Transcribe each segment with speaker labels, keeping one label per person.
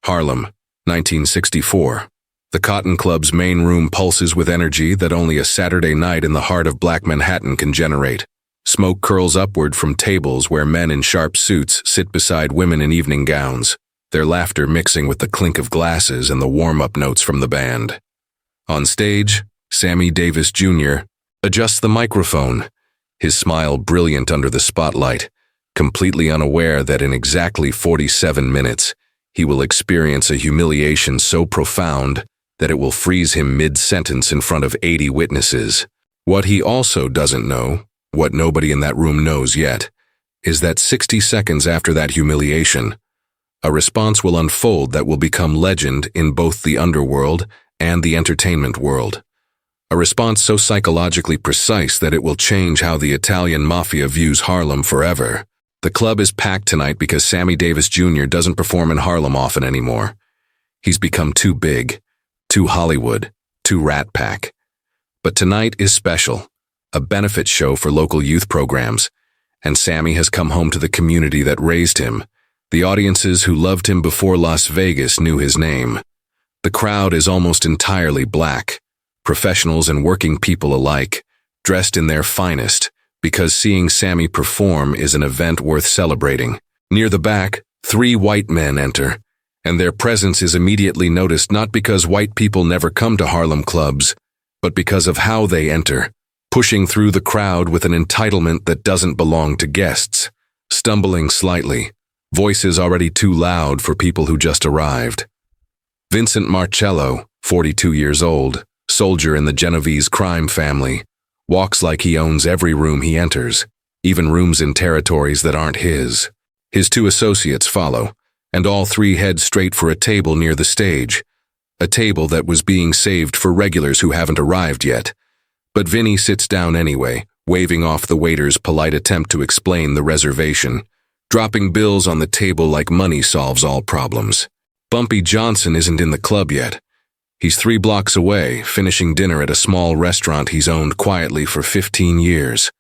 Speaker 1: Harlem, 1964. The Cotton Club's main room pulses with energy that only a Saturday night in the heart of Black Manhattan can generate. Smoke curls upward from tables where men in sharp suits sit beside women in evening gowns, their laughter mixing with the clink of glasses and the warm-up notes from the band. On stage, Sammy Davis Jr. adjusts the microphone, his smile brilliant under the spotlight, completely unaware that in exactly 47 minutes, he will experience a humiliation so profound that it will freeze him mid-sentence in front of 80 witnesses. What he also doesn't know, what nobody in that room knows yet, is that 60 seconds after that humiliation, a response will unfold that will become legend in both the underworld and the entertainment world. A response so psychologically precise that it will change how the Italian mafia views Harlem forever. The club is packed tonight because Sammy Davis Jr. doesn't perform in Harlem often anymore. He's become too big, too Hollywood, too Rat Pack. But tonight is special, a benefit show for local youth programs, and Sammy has come home to the community that raised him, the audiences who loved him before Las Vegas knew his name. The crowd is almost entirely black, professionals and working people alike, dressed in their finest, because seeing Sammy perform is an event worth celebrating. Near the back, 3 white men enter, and their presence is immediately noticed not because white people never come to Harlem clubs, but because of how they enter, pushing through the crowd with an entitlement that doesn't belong to guests, stumbling slightly, voices already too loud for people who just arrived. Vincent Marcello, 42 years old, soldier in the Genovese crime family, walks like he owns every room he enters, even rooms in territories that aren't his. His 2 associates follow, and all 3 head straight for a table near the stage, a table that was being saved for regulars who haven't arrived yet. But Vinny sits down anyway, waving off the waiter's polite attempt to explain the reservation, dropping bills on the table like money solves all problems. Bumpy Johnson isn't in the club yet. He's 3 blocks away, finishing dinner at a small restaurant he's owned quietly for 15 years,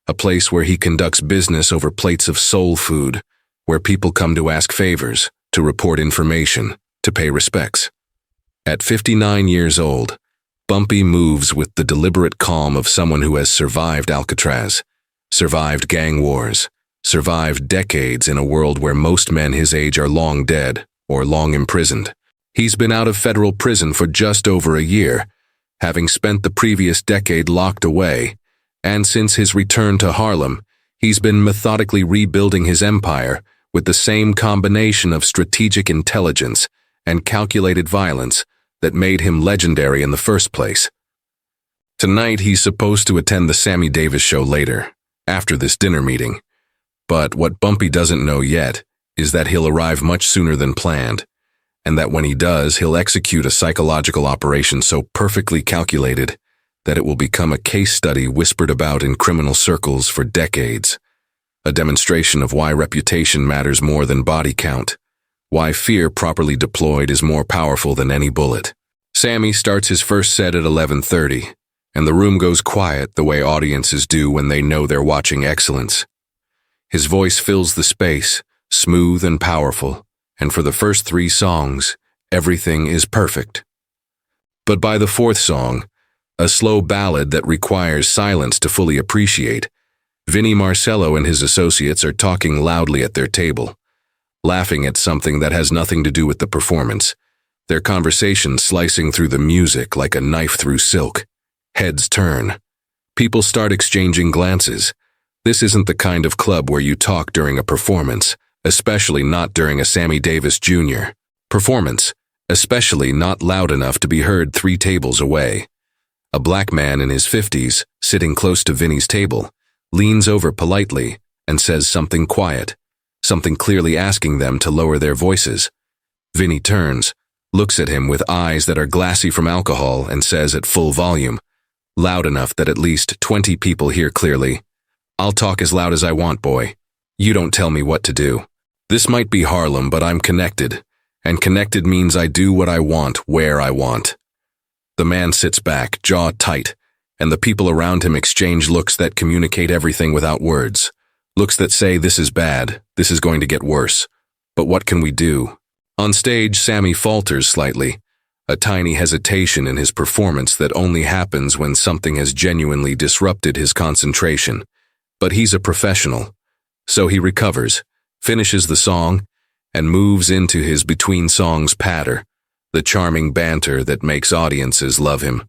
Speaker 1: a place where he conducts business over plates of soul food, where people come to ask favors, to report information, to pay respects. At 59 years old, Bumpy moves with the deliberate calm of someone who has survived Alcatraz, survived gang wars, survived decades in a world where most men his age are long dead or long imprisoned. He's been out of federal prison for just over a year, having spent the previous decade locked away, and since his return to Harlem, he's been methodically rebuilding his empire with the same combination of strategic intelligence and calculated violence that made him legendary in the first place. Tonight he's supposed to attend the Sammy Davis show later, after this dinner meeting, but what Bumpy doesn't know yet is that he'll arrive much sooner than planned, and that when he does, he'll execute a psychological operation so perfectly calculated that it will become a case study whispered about in criminal circles for decades, a demonstration of why reputation matters more than body count, why fear properly deployed is more powerful than any bullet. Sammy starts his first set at 11:30, and the room goes quiet the way audiences do when they know they're watching excellence. His voice fills the space, smooth and powerful, and for the first 3 songs, everything is perfect. But by the 4th song, a slow ballad that requires silence to fully appreciate, Vinny Marcello and his associates are talking loudly at their table, laughing at something that has nothing to do with the performance, their conversation slicing through the music like a knife through silk. Heads turn. People start exchanging glances. This isn't the kind of club where you talk during a performance, especially not during a Sammy Davis Jr. performance, especially not loud enough to be heard 3 tables away. A black man in his 50s, sitting close to Vinny's table, leans over politely and says something quiet, something clearly asking them to lower their voices. Vinny turns, looks at him with eyes that are glassy from alcohol and says at full volume, loud enough that at least 20 people hear clearly, "I'll talk as loud as I want, boy. You don't tell me what to do. This might be Harlem, but I'm connected, and connected means I do what I want, where I want." The man sits back, jaw tight, and the people around him exchange looks that communicate everything without words. Looks that say, this is bad, this is going to get worse. But what can we do? On stage, Sammy falters slightly, a tiny hesitation in his performance that only happens when something has genuinely disrupted his concentration. But he's a professional, so he recovers, finishes the song, and moves into his between songs patter, the charming banter that makes audiences love him.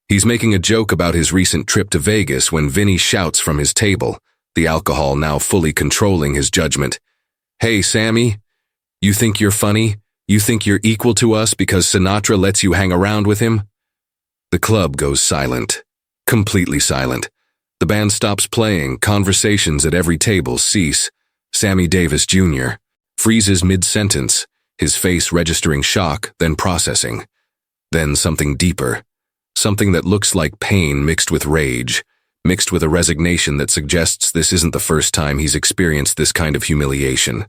Speaker 1: He's making a joke about his recent trip to Vegas when Vinny shouts from his table, the alcohol now fully controlling his judgment. "Hey, Sammy, you think you're funny? You think you're equal to us because Sinatra lets you hang around with him?" The club goes silent, completely silent. The band stops playing, conversations at every table cease. Sammy Davis Jr. freezes mid-sentence, his face registering shock, then processing. Then something deeper. Something that looks like pain mixed with rage, mixed with a resignation that suggests this isn't the first time he's experienced this kind of humiliation.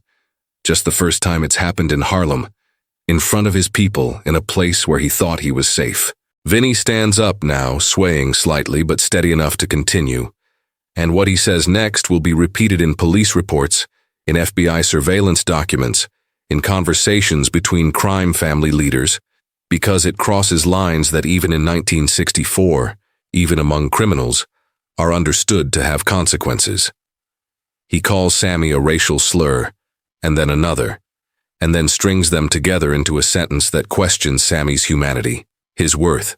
Speaker 1: Just the first time it's happened in Harlem, in front of his people, in a place where he thought he was safe. Vinny stands up now, swaying slightly but steady enough to continue. And what he says next will be repeated in police reports, in FBI surveillance documents, in conversations between crime family leaders, because it crosses lines that even in 1964, even among criminals, are understood to have consequences. He calls Sammy a racial slur, and then another, and then strings them together into a sentence that questions Sammy's humanity, his worth,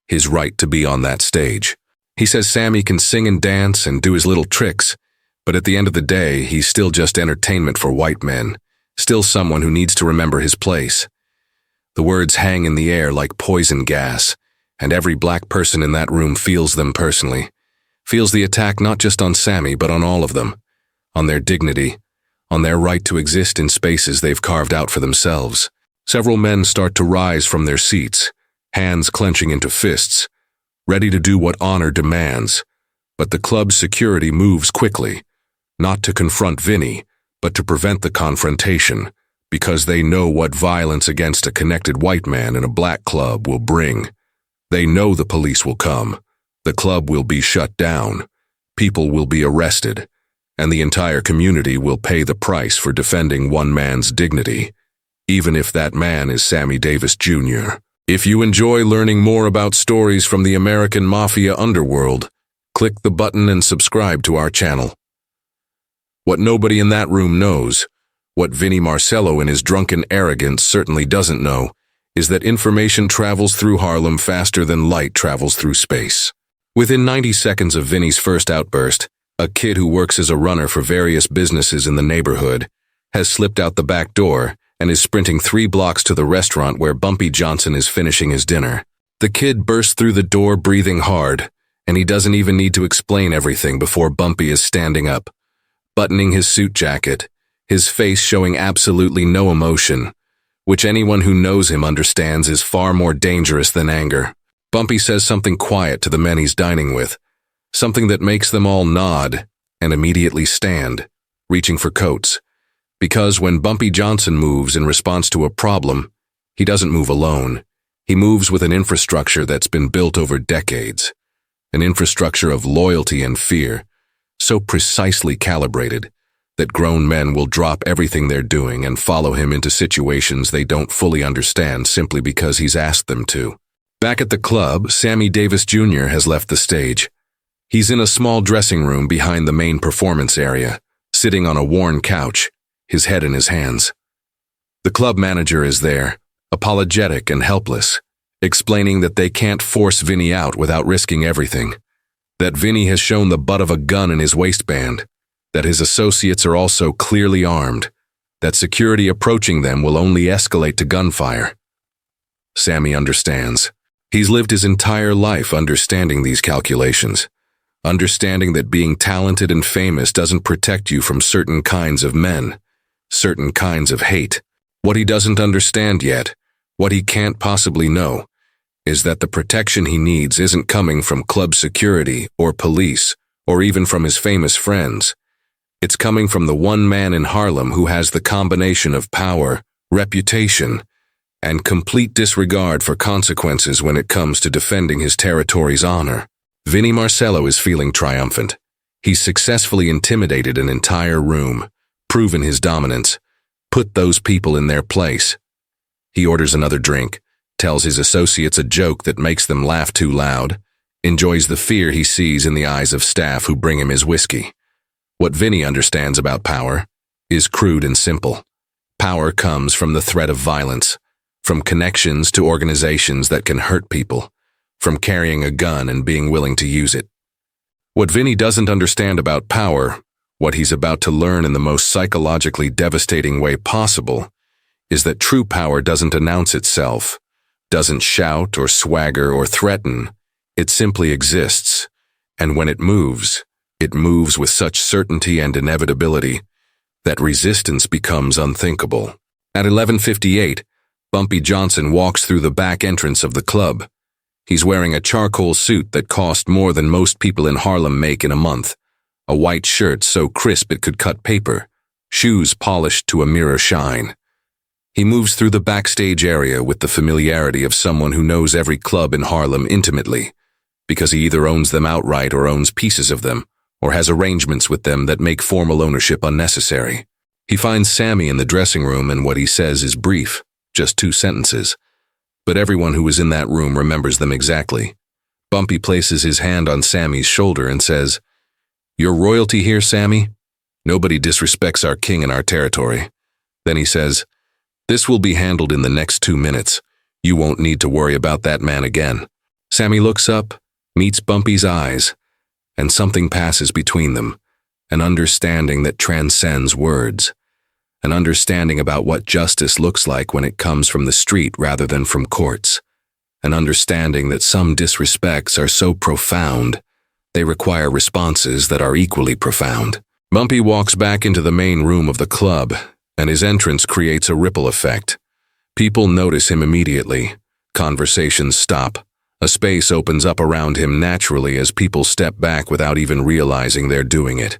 Speaker 1: his right to be on that stage. He says Sammy can sing and dance and do his little tricks, but at the end of the day, he's still just entertainment for white men, still someone who needs to remember his place. The words hang in the air like poison gas, and every black person in that room feels them personally, feels the attack not just on Sammy but on all of them, on their dignity, on their right to exist in spaces they've carved out for themselves. Several men start to rise from their seats, hands clenching into fists, ready to do what honor demands, but the club's security moves quickly, not to confront Vinny, but to prevent the confrontation, because they know what violence against a connected white man in a black club will bring. They know the police will come, the club will be shut down, people will be arrested, and the entire community will pay the price for defending one man's dignity, even if that man is Sammy Davis Jr. If you enjoy learning more about stories from the American Mafia underworld, click the button and subscribe to our channel. What nobody in that room knows, what Vinny Marcello in his drunken arrogance certainly doesn't know, is that information travels through Harlem faster than light travels through space. Within 90 seconds of Vinny's first outburst, a kid who works as a runner for various businesses in the neighborhood has slipped out the back door and is sprinting 3 blocks to the restaurant where Bumpy Johnson is finishing his dinner. The kid bursts through the door breathing hard, and he doesn't even need to explain everything before Bumpy is standing up, buttoning his suit jacket, his face showing absolutely no emotion, which anyone who knows him understands is far more dangerous than anger. Bumpy says something quiet to the men he's dining with, something that makes them all nod and immediately stand, reaching for coats. Because when Bumpy Johnson moves in response to a problem, he doesn't move alone. He moves with an infrastructure that's been built over decades, an infrastructure of loyalty and fear, so precisely calibrated that grown men will drop everything they're doing and follow him into situations they don't fully understand simply because he's asked them to. Back at the club, Sammy Davis Jr. has left the stage. He's in a small dressing room behind the main performance area, sitting on a worn couch, his head in his hands. The club manager is there, apologetic and helpless, explaining that they can't force Vinny out without risking everything, that Vinny has shown the butt of a gun in his waistband, that his associates are also clearly armed, that security approaching them will only escalate to gunfire. Sammy understands. He's lived his entire life understanding these calculations, understanding that being talented and famous doesn't protect you from certain kinds of men, certain kinds of hate. What he doesn't understand yet, what he can't possibly know, is that the protection he needs isn't coming from club security or police or even from his famous friends. It's coming from the one man in Harlem who has the combination of power, reputation, and complete disregard for consequences when it comes to defending his territory's honor. Vinny Marcello is feeling triumphant. He's successfully intimidated an entire room, proven his dominance, Put those people in their place. He orders another drink, tells his associates a joke that makes them laugh too loud, enjoys the fear he sees in the eyes of staff who bring him his whiskey. What Vinny understands about power is crude and simple. Power comes from the threat of violence, from connections to organizations that can hurt people, from carrying a gun and being willing to use it. What Vinny doesn't understand about power, what he's about to learn in the most psychologically devastating way possible, is that true power doesn't announce itself, doesn't shout or swagger or threaten. It simply exists, and when it moves with such certainty and inevitability that resistance becomes unthinkable. At 11:58, Bumpy Johnson walks through the back entrance of the club. He's wearing a charcoal suit that cost more than most people in Harlem make in a month, a white shirt so crisp it could cut paper, shoes polished to a mirror shine. He moves through the backstage area with the familiarity of someone who knows every club in Harlem intimately, because he either owns them outright or owns pieces of them, or has arrangements with them that make formal ownership unnecessary. He finds Sammy in the dressing room, and what he says is brief, just 2 sentences. But everyone who was in that room remembers them exactly. Bumpy places his hand on Sammy's shoulder and says, "You're royalty here, Sammy? Nobody disrespects our king in our territory." Then he says, "This will be handled in the next 2 minutes. You won't need to worry about that man again." Sammy looks up, meets Bumpy's eyes, and something passes between them, an understanding that transcends words, an understanding about what justice looks like when it comes from the street rather than from courts, an understanding that some disrespects are so profound they require responses that are equally profound. Bumpy walks back into the main room of the club, and his entrance creates a ripple effect. People notice him immediately. Conversations stop. A space opens up around him naturally as people step back without even realizing they're doing it.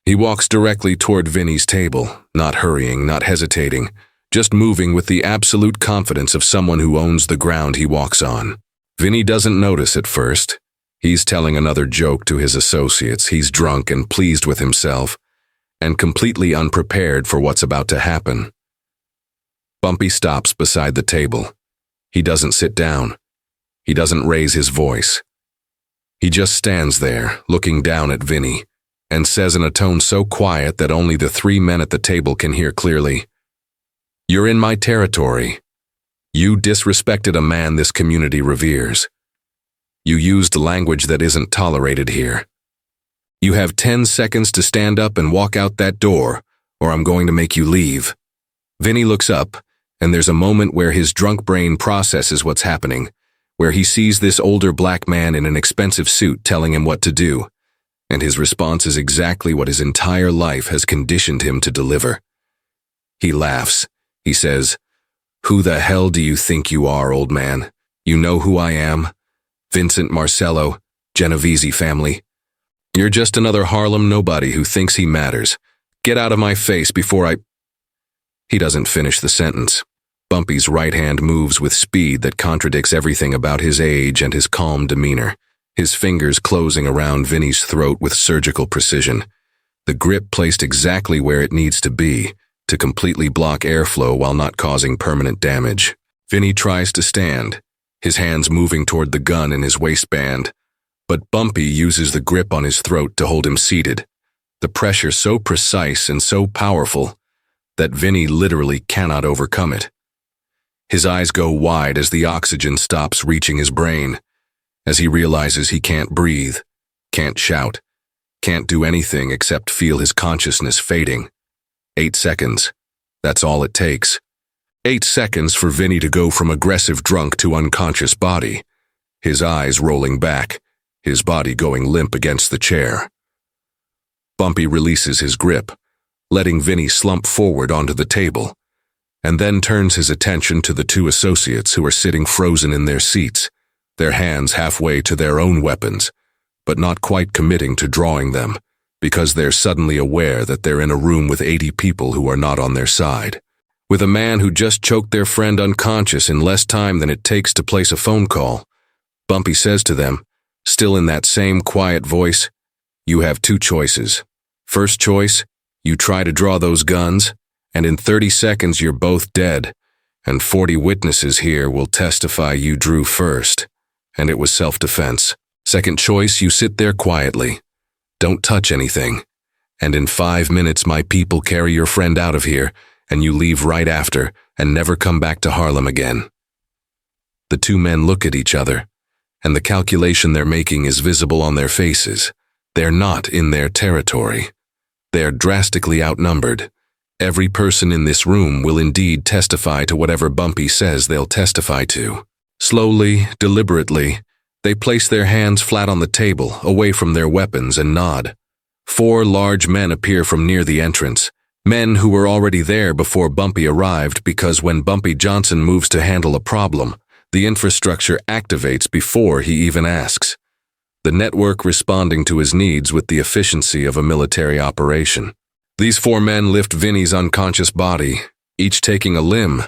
Speaker 1: He walks directly toward Vinny's table, not hurrying, not hesitating, just moving with the absolute confidence of someone who owns the ground he walks on. Vinny doesn't notice at first. He's telling another joke to his associates. He's drunk and pleased with himself, and completely unprepared for what's about to happen. Bumpy stops beside the table. He doesn't sit down. He doesn't raise his voice. He just stands there, looking down at Vinny, and says in a tone so quiet that only the 3 men at the table can hear clearly, "You're in my territory. You disrespected a man this community reveres. You used language that isn't tolerated here. You have 10 seconds to stand up and walk out that door, or I'm going to make you leave." Vinny looks up, and there's a moment where his drunk brain processes what's happening, where he sees this older black man in an expensive suit telling him what to do, and his response is exactly what his entire life has conditioned him to deliver. He laughs. He says, "Who the hell do you think you are, old man? You know who I am? Vincent Marcello, Genovese family. You're just another Harlem nobody who thinks he matters. Get out of my face before I—" He doesn't finish the sentence. Bumpy's right hand moves with speed that contradicts everything about his age and his calm demeanor, his fingers closing around Vinny's throat with surgical precision, the grip placed exactly where it needs to be, to completely block airflow while not causing permanent damage. Vinny tries to stand, his hands moving toward the gun in his waistband, but Bumpy uses the grip on his throat to hold him seated, the pressure so precise and so powerful that Vinny literally cannot overcome it. His eyes go wide as the oxygen stops reaching his brain, as he realizes he can't breathe, can't shout, can't do anything except feel his consciousness fading. 8 seconds. That's all it takes. 8 seconds for Vinny to go from aggressive drunk to unconscious body, his eyes rolling back, his body going limp against the chair. Bumpy releases his grip, letting Vinny slump forward onto the table, and then turns his attention to the 2 associates who are sitting frozen in their seats, their hands halfway to their own weapons, but not quite committing to drawing them, because they're suddenly aware that they're in a room with 80 people who are not on their side. With a man who just choked their friend unconscious in less time than it takes to place a phone call, Bumpy says to them, still in that same quiet voice, "You have 2 choices. First choice, you try to draw those guns, and in 30 seconds you're both dead, and 40 witnesses here will testify you drew first, and it was self-defense. Second choice, you sit there quietly. Don't touch anything. And in 5 minutes my people carry your friend out of here, and you leave right after and never come back to Harlem again. The two men look at each other, and the calculation they're making is visible on their faces. They're not in their territory. They're drastically outnumbered. Every person in this room will indeed testify to whatever Bumpy says they'll testify to. Slowly, deliberately, they place their hands flat on the table, away from their weapons, and nod. 4 large men appear from near the entrance, men who were already there before Bumpy arrived, because when Bumpy Johnson moves to handle a problem, the infrastructure activates before he even asks. The network responding to his needs with the efficiency of a military operation. These 4 men lift Vinny's unconscious body, each taking a limb,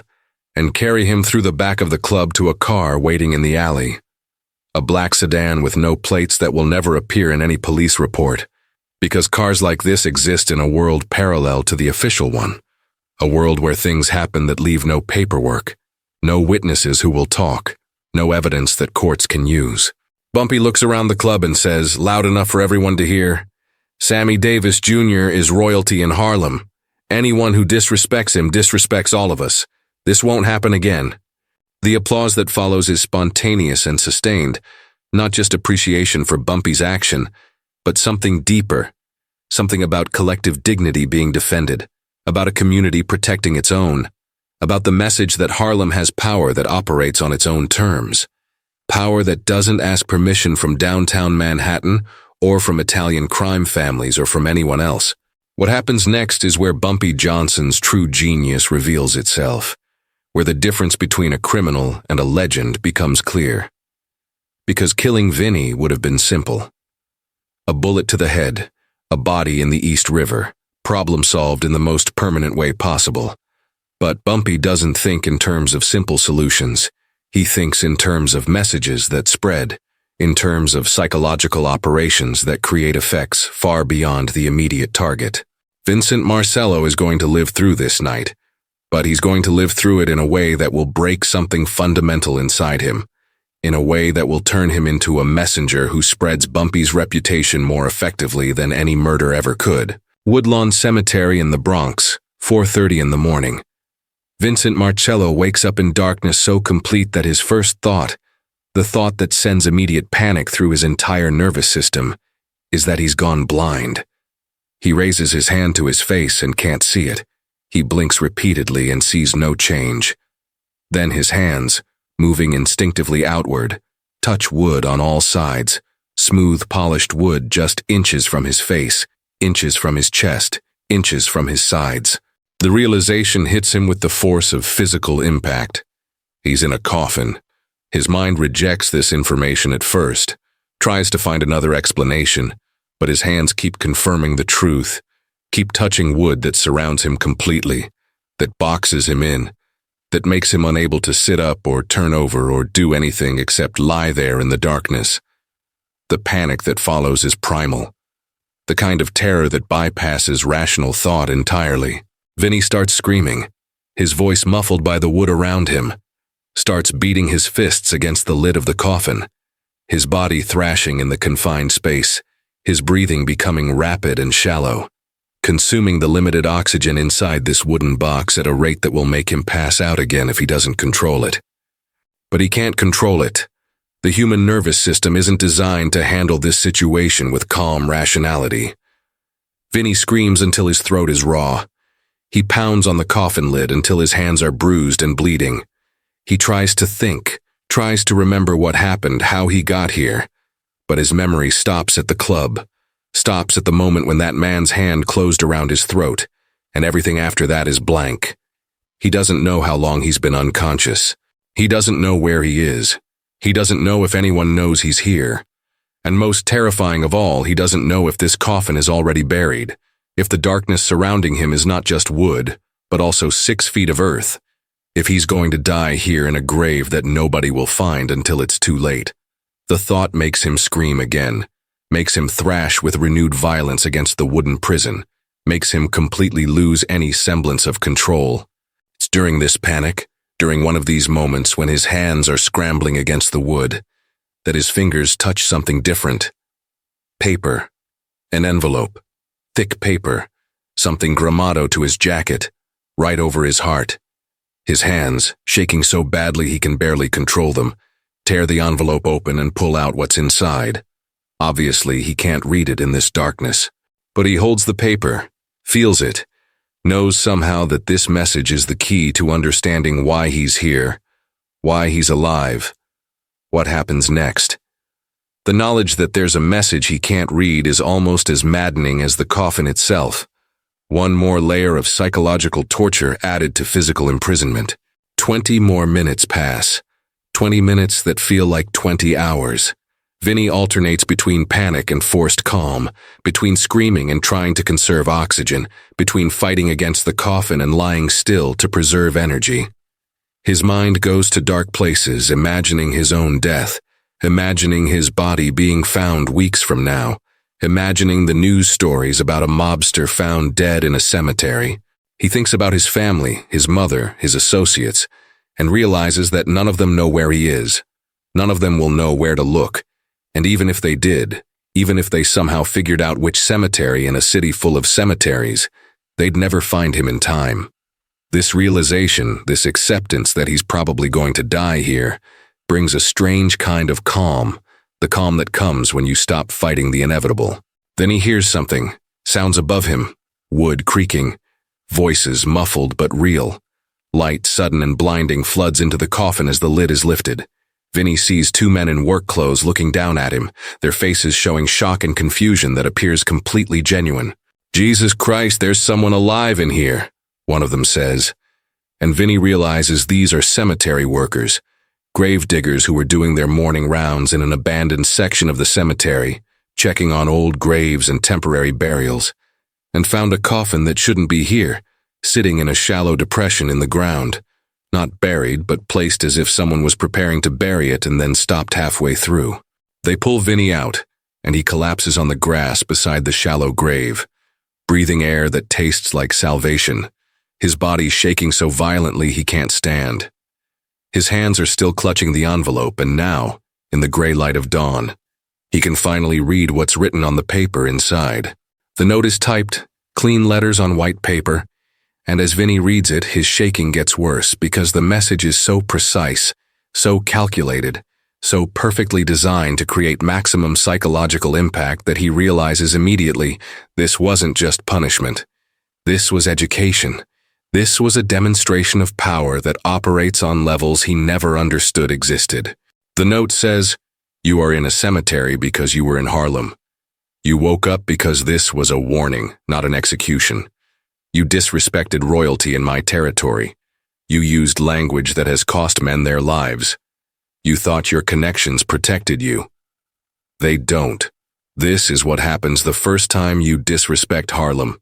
Speaker 1: and carry him through the back of the club to a car waiting in the alley. A black sedan with no plates that will never appear in any police report, because cars like this exist in a world parallel to the official one, a world where things happen that leave no paperwork, no witnesses who will talk, no evidence that courts can use. Bumpy looks around the club and says, loud enough for everyone to hear, "Sammy Davis Jr. is royalty in Harlem. Anyone who disrespects him disrespects all of us. This won't happen again." The applause that follows is spontaneous and sustained, not just appreciation for Bumpy's action, but something deeper, something about collective dignity being defended, about a community protecting its own, about the message that Harlem has power that operates on its own terms, power that doesn't ask permission from downtown Manhattan or from Italian crime families or from anyone else. What happens next is where Bumpy Johnson's true genius reveals itself, where the difference between a criminal and a legend becomes clear. Because killing Vinny would have been simple. A bullet to the head, a body in the East River, problem solved in the most permanent way possible. But Bumpy doesn't think in terms of simple solutions. He thinks in terms of messages that spread, in terms of psychological operations that create effects far beyond the immediate target. Vincent Marcello is going to live through this night, but he's going to live through it in a way that will break something fundamental inside him, in a way that will turn him into a messenger who spreads Bumpy's reputation more effectively than any murder ever could. Woodlawn Cemetery in the Bronx, 4:30 in the morning. Vincent Marcello wakes up in darkness so complete that his first thought, the thought that sends immediate panic through his entire nervous system, is that he's gone blind. He raises his hand to his face and can't see it. He blinks repeatedly and sees no change. Then his hands, moving instinctively outward, touch wood on all sides, smooth polished wood just inches from his face, inches from his chest, inches from his sides. The realization hits him with the force of physical impact. He's in a coffin. His mind rejects this information at first, tries to find another explanation, but his hands keep confirming the truth, keep touching wood that surrounds him completely, that boxes him in, that makes him unable to sit up or turn over or do anything except lie there in the darkness. The panic that follows is primal, the kind of terror that bypasses rational thought entirely. Vinny starts screaming, his voice muffled by the wood around him, starts beating his fists against the lid of the coffin, his body thrashing in the confined space, his breathing becoming rapid and shallow, consuming the limited oxygen inside this wooden box at a rate that will make him pass out again if he doesn't control it. But he can't control it. The human nervous system isn't designed to handle this situation with calm rationality. Vinny screams until his throat is raw. He pounds on the coffin lid until his hands are bruised and bleeding. He tries to think, tries to remember what happened, how he got here. But his memory stops at the club, stops at the moment when that man's hand closed around his throat, and everything after that is blank. He doesn't know how long he's been unconscious. He doesn't know where he is. He doesn't know if anyone knows he's here. And most terrifying of all, he doesn't know if this coffin is already buried, if the darkness surrounding him is not just wood, but also 6 feet of earth, if he's going to die here in a grave that nobody will find until it's too late. The thought makes him scream again, makes him thrash with renewed violence against the wooden prison, makes him completely lose any semblance of control. It's during this panic, during one of these moments when his hands are scrambling against the wood, that his fingers touch something different. Paper. An envelope. Thick paper. Something grammato to his jacket, right over his heart. His hands, shaking so badly he can barely control them, tear the envelope open and pull out what's inside. Obviously, he can't read it in this darkness. But he holds the paper, feels it, knows somehow that this message is the key to understanding why he's here, why he's alive, what happens next. The knowledge that there's a message he can't read is almost as maddening as the coffin itself. One more layer of psychological torture added to physical imprisonment. 20 more minutes pass. 20 minutes that feel like 20 hours. Vinny alternates between panic and forced calm, between screaming and trying to conserve oxygen, between fighting against the coffin and lying still to preserve energy. His mind goes to dark places, imagining his own death, imagining his body being found weeks from now, imagining the news stories about a mobster found dead in a cemetery. He thinks about his family, his mother, his associates, and realizes that none of them know where he is. None of them will know where to look. And even if they did, even if they somehow figured out which cemetery in a city full of cemeteries, they'd never find him in time. This realization, this acceptance that he's probably going to die here, brings a strange kind of calm, the calm that comes when you stop fighting the inevitable. Then he hears something, sounds above him, wood creaking, voices muffled but real. Light, sudden and blinding, floods into the coffin as the lid is lifted. Vinny sees two men in work clothes looking down at him, their faces showing shock and confusion that appears completely genuine. "Jesus Christ, there's someone alive in here," one of them says. And Vinny realizes these are cemetery workers, grave diggers who were doing their morning rounds in an abandoned section of the cemetery, checking on old graves and temporary burials, and found a coffin that shouldn't be here, sitting in a shallow depression in the ground. Not buried, but placed as if someone was preparing to bury it and then stopped halfway through. They pull Vinny out, and he collapses on the grass beside the shallow grave, breathing air that tastes like salvation, his body shaking so violently he can't stand. His hands are still clutching the envelope, and now, in the gray light of dawn, he can finally read what's written on the paper inside. The note is typed, clean letters on white paper, and as Vinny reads it, his shaking gets worse because the message is so precise, so calculated, so perfectly designed to create maximum psychological impact that he realizes immediately this wasn't just punishment. This was education. This was a demonstration of power that operates on levels he never understood existed. The note says, "You are in a cemetery because you were in Harlem. You woke up because this was a warning, not an execution. You disrespected royalty in my territory. You used language that has cost men their lives. You thought your connections protected you. They don't. This is what happens the first time you disrespect Harlem.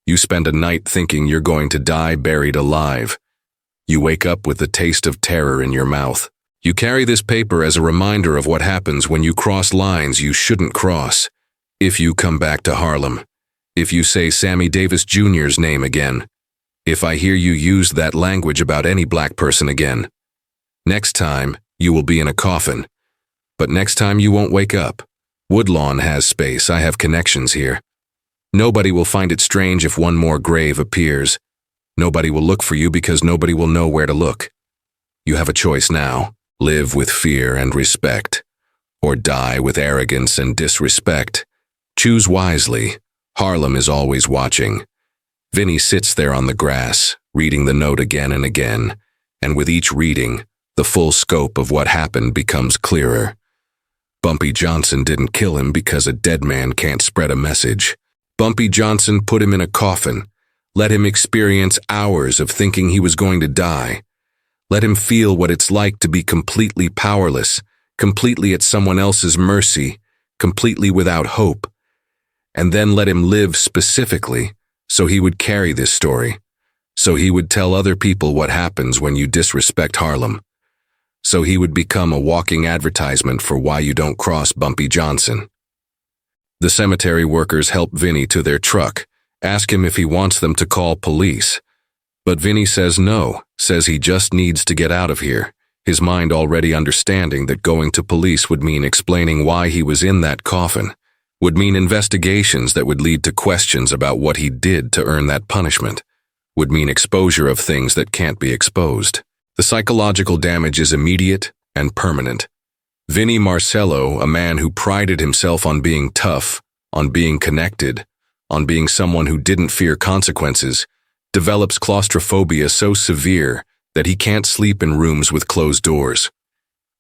Speaker 1: You spend a night thinking you're going to die buried alive. You wake up with the taste of terror in your mouth. You carry this paper as a reminder of what happens when you cross lines you shouldn't cross. If you come back to Harlem. If you say Sammy Davis Jr.'s name again. If I hear you use that language about any black person again. Next time, you will be in a coffin. But next time you won't wake up. Woodlawn has space. I have connections here. Nobody will find it strange if one more grave appears. Nobody will look for you because nobody will know where to look. You have a choice now. Live with fear and respect. Or die with arrogance and disrespect. Choose wisely. Harlem is always watching. Vinny sits there on the grass, reading the note again and again, and with each reading, the full scope of what happened becomes clearer. Bumpy Johnson didn't kill him because a dead man can't spread a message. Bumpy Johnson put him in a coffin, let him experience hours of thinking he was going to die, let him feel what it's like to be completely powerless, completely at someone else's mercy, completely without hope, and then let him live specifically so he would carry this story, so he would tell other people what happens when you disrespect Harlem, so he would become a walking advertisement for why you don't cross Bumpy Johnson. The cemetery workers help Vinny to their truck, ask him if he wants them to call police. But Vinny says no, says he just needs to get out of here, his mind already understanding that going to police would mean explaining why he was in that coffin, would mean investigations that would lead to questions about what he did to earn that punishment, would mean exposure of things that can't be exposed. The psychological damage is immediate and permanent. Vinny Marcello, a man who prided himself on being tough, on being connected, on being someone who didn't fear consequences, develops claustrophobia so severe that he can't sleep in rooms with closed doors.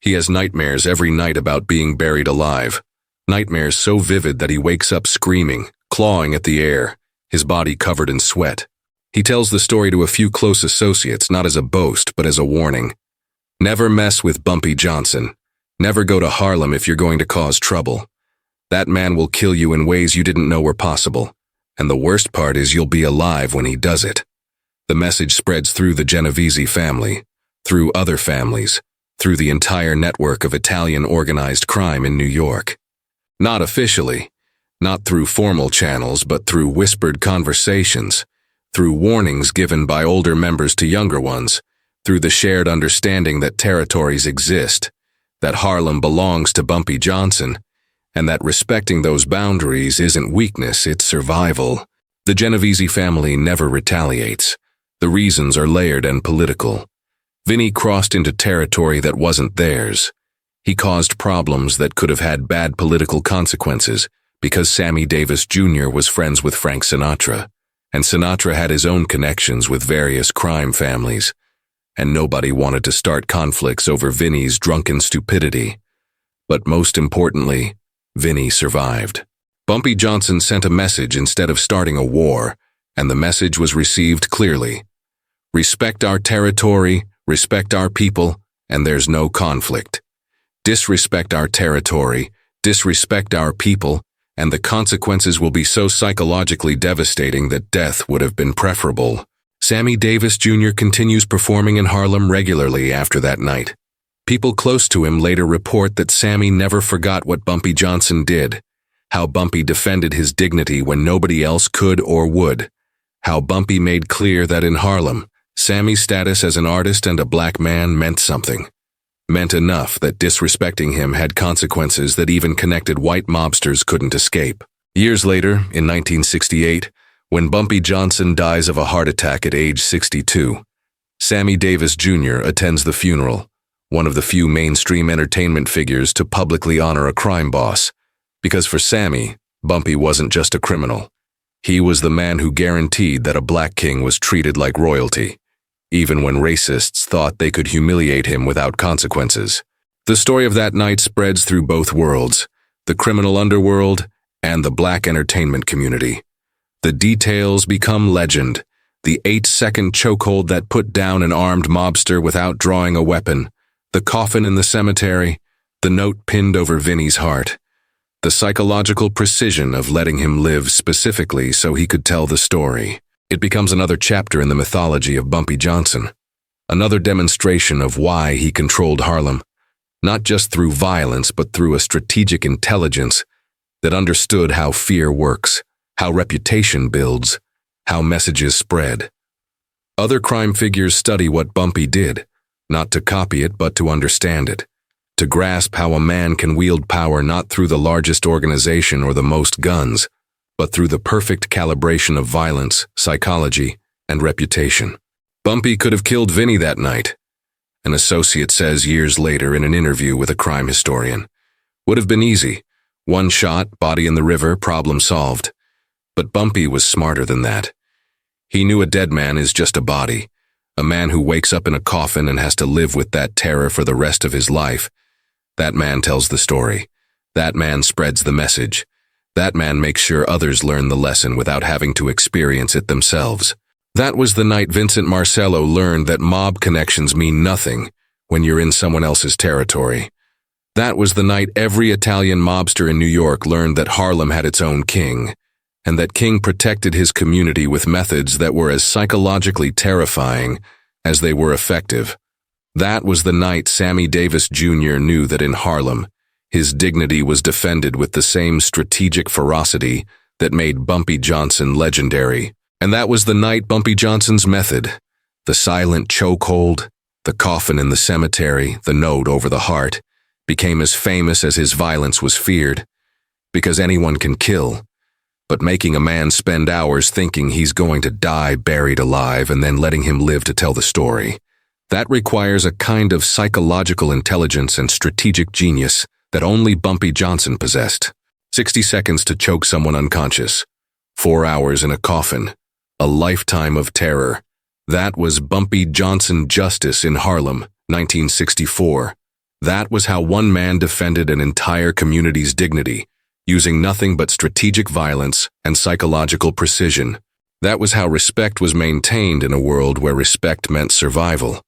Speaker 1: He has nightmares every night about being buried alive, nightmares so vivid that he wakes up screaming, clawing at the air, his body covered in sweat. He tells the story to a few close associates, not as a boast, but as a warning. Never mess with Bumpy Johnson. Never go to Harlem if you're going to cause trouble. That man will kill you in ways you didn't know were possible. And the worst part is you'll be alive when he does it. The message spreads through the Genovese family, through other families, through the entire network of Italian organized crime in New York. Not officially, not through formal channels, but through whispered conversations, through warnings given by older members to younger ones, through the shared understanding that territories exist, that Harlem belongs to Bumpy Johnson, and that respecting those boundaries isn't weakness, it's survival. The Genovese family never retaliates. The reasons are layered and political. Vinny crossed into territory that wasn't theirs. He caused problems that could have had bad political consequences because Sammy Davis Jr. was friends with Frank Sinatra, and Sinatra had his own connections with various crime families, and nobody wanted to start conflicts over Vinny's drunken stupidity. But most importantly, Vinny survived. Bumpy Johnson sent a message instead of starting a war, and the message was received clearly. Respect our territory, respect our people, and there's no conflict. Disrespect our territory, disrespect our people, and the consequences will be so psychologically devastating that death would have been preferable. Sammy Davis Jr. continues performing in Harlem regularly after that night. People close to him later report that Sammy never forgot what Bumpy Johnson did, how Bumpy defended his dignity when nobody else could or would, how Bumpy made clear that in Harlem, Sammy's status as an artist and a black man meant something, meant enough that disrespecting him had consequences that even connected white mobsters couldn't escape. Years later, in 1968, when Bumpy Johnson dies of a heart attack at age 62, Sammy Davis Jr. attends the funeral, one of the few mainstream entertainment figures to publicly honor a crime boss, because for Sammy, Bumpy wasn't just a criminal. He was the man who guaranteed that a black king was treated like royalty, even when racists thought they could humiliate him without consequences. The story of that night spreads through both worlds, the criminal underworld and the black entertainment community. The details become legend, the 8-second chokehold that put down an armed mobster without drawing a weapon, the coffin in the cemetery, the note pinned over Vinny's heart, the psychological precision of letting him live specifically so he could tell the story. It becomes another chapter in the mythology of Bumpy Johnson, another demonstration of why he controlled Harlem, not just through violence but through a strategic intelligence that understood how fear works, how reputation builds, how messages spread. Other crime figures study what Bumpy did, not to copy it but to understand it, to grasp how a man can wield power not through the largest organization or the most guns, but through the perfect calibration of violence, psychology, and reputation. Bumpy could have killed Vinny that night, an associate says years later in an interview with a crime historian. Would have been easy. One shot, body in the river, problem solved. But Bumpy was smarter than that. He knew a dead man is just a body, a man who wakes up in a coffin and has to live with that terror for the rest of his life. That man tells the story. That man spreads the message. That man makes sure others learn the lesson without having to experience it themselves. That was the night Vincent Marcello learned that mob connections mean nothing when you're in someone else's territory. That was the night every Italian mobster in New York learned that Harlem had its own king, and that King protected his community with methods that were as psychologically terrifying as they were effective. That was the night Sammy Davis Jr. knew that in Harlem, his dignity was defended with the same strategic ferocity that made Bumpy Johnson legendary. And that was the night Bumpy Johnson's method. The silent chokehold, the coffin in the cemetery, the note over the heart, became as famous as his violence was feared. Because anyone can kill, but making a man spend hours thinking he's going to die buried alive and then letting him live to tell the story, that requires a kind of psychological intelligence and strategic genius that only Bumpy Johnson possessed. 60 seconds to choke someone unconscious, 4 hours in a coffin, a lifetime of terror. That was Bumpy Johnson justice in Harlem, 1964. That was how one man defended an entire community's dignity, using nothing but strategic violence and psychological precision. That was how respect was maintained in a world where respect meant survival,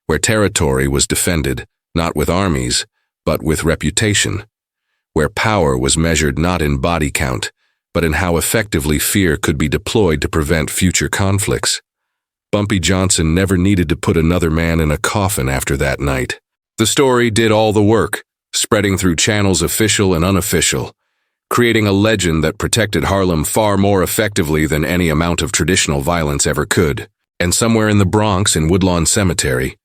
Speaker 1: where territory was defended not with armies, but with reputation, where power was measured not in body count, but in how effectively fear could be deployed to prevent future conflicts. Bumpy Johnson never needed to put another man in a coffin after that night. The story did all the work, spreading through channels official and unofficial, creating a legend that protected Harlem far more effectively than any amount of traditional violence ever could. And somewhere in the Bronx, in Woodlawn Cemetery,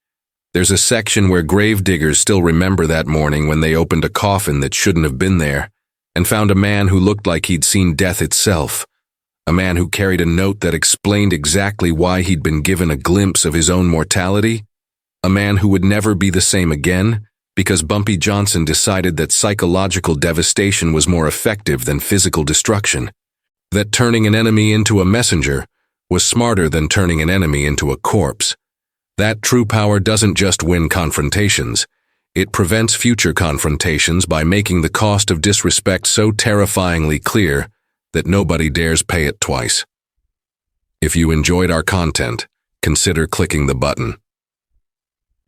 Speaker 1: there's a section where grave diggers still remember that morning when they opened a coffin that shouldn't have been there and found a man who looked like he'd seen death itself. A man who carried a note that explained exactly why he'd been given a glimpse of his own mortality. A man who would never be the same again, because Bumpy Johnson decided that psychological devastation was more effective than physical destruction. That turning an enemy into a messenger was smarter than turning an enemy into a corpse. That true power doesn't just win confrontations, it prevents future confrontations by making the cost of disrespect so terrifyingly clear that nobody dares pay it twice. If you enjoyed our content, consider clicking the button.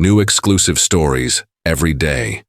Speaker 1: New exclusive stories every day.